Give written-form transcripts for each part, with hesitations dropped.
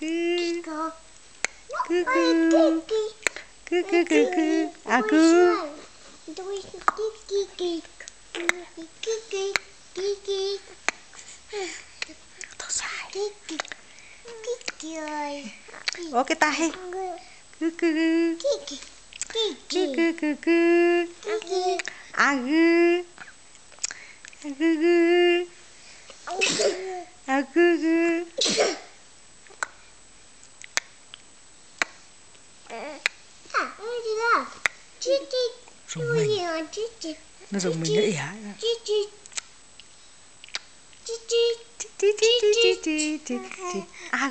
Cứ cứ cứ cứ cứ cứ cứ à cứ tôi sai ô cái tay cứ cứ cứ cứ cứ cứ à cứ cứ cứ à cứ cứ rùng mình nó rùng mình nữa hả à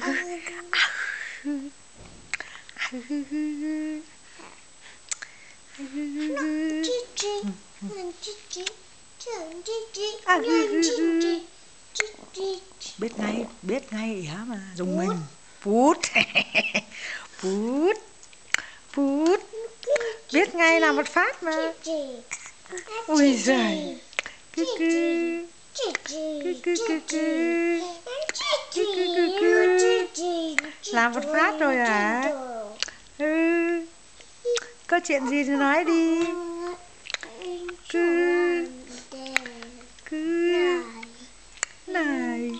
biết ngay hả mà rùng mình phút phút phút biết ngay là một phát mà ui giời cứ cứ cứ cứ cứ cứ làm một phát rồi hả có chuyện gì thì nói đi cứ cứ này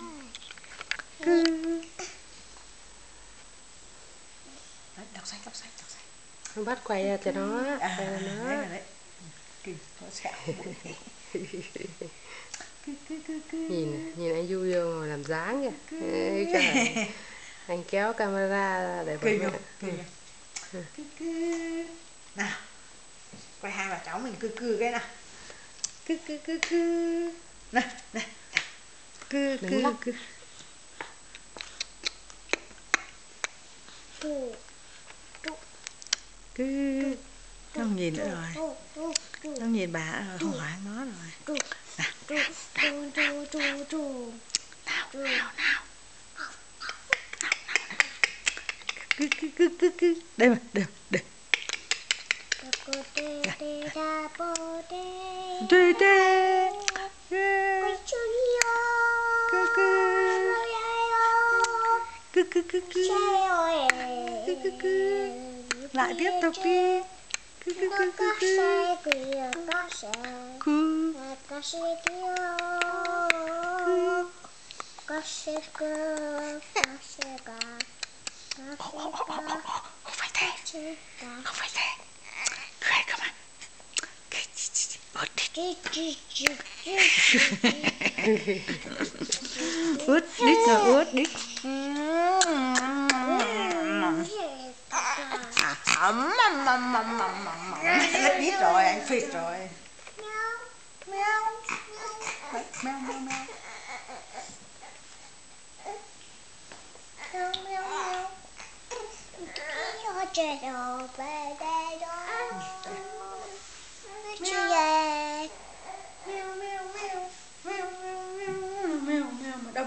cứ đọc sách Không bắt quay cho nó nhìn anh Du vô ngồi làm dáng kìa. Anh kéo camera ra để cười nào quay hai bà cháu mình cứ cái nào cứ này cứ không nhìn nữa rồi không nhìn bà rồi không hỏi nó rồi nào cứ đây mà đây lại tiếp tục đi không phải thế cười cơ mà ướt đít rồi ướt đít lết đít rồi anh phịt rồi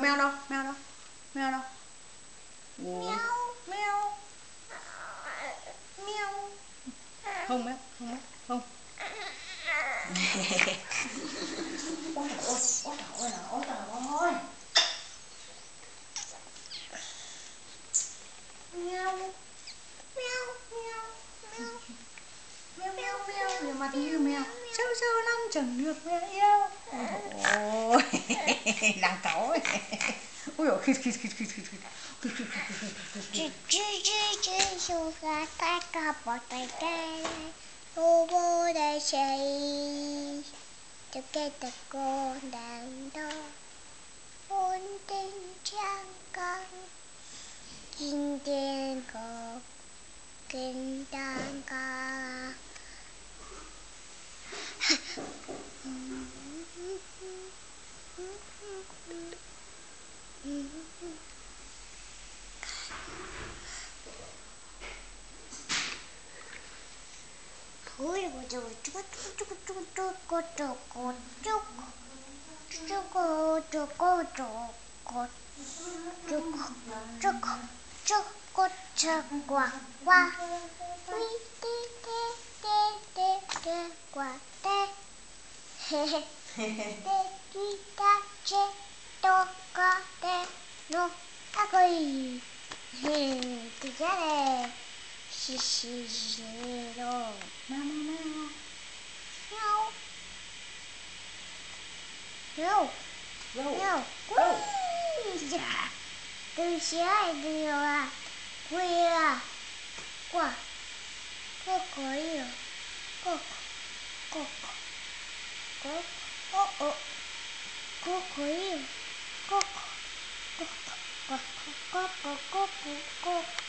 meo đâu meo đâu không meo không ôi trời ơi meo nhiều mặt như mèo sâu lắm chẳng được mẹ yêu ôi đang cáu ấy ui dồi khít Together con đàn đo ôn tình trang con kinh điển có kinh đàn ca Tu chiede Cicero. Meo, meo. Miau. Miau. Râu. Miau. Ui da. Tu chiede a quella. Qua. Coco io. Coco. Coco. Coco. Oh oh. Coco io. Coco. Coco. Coco. Coco. Coco. Coco.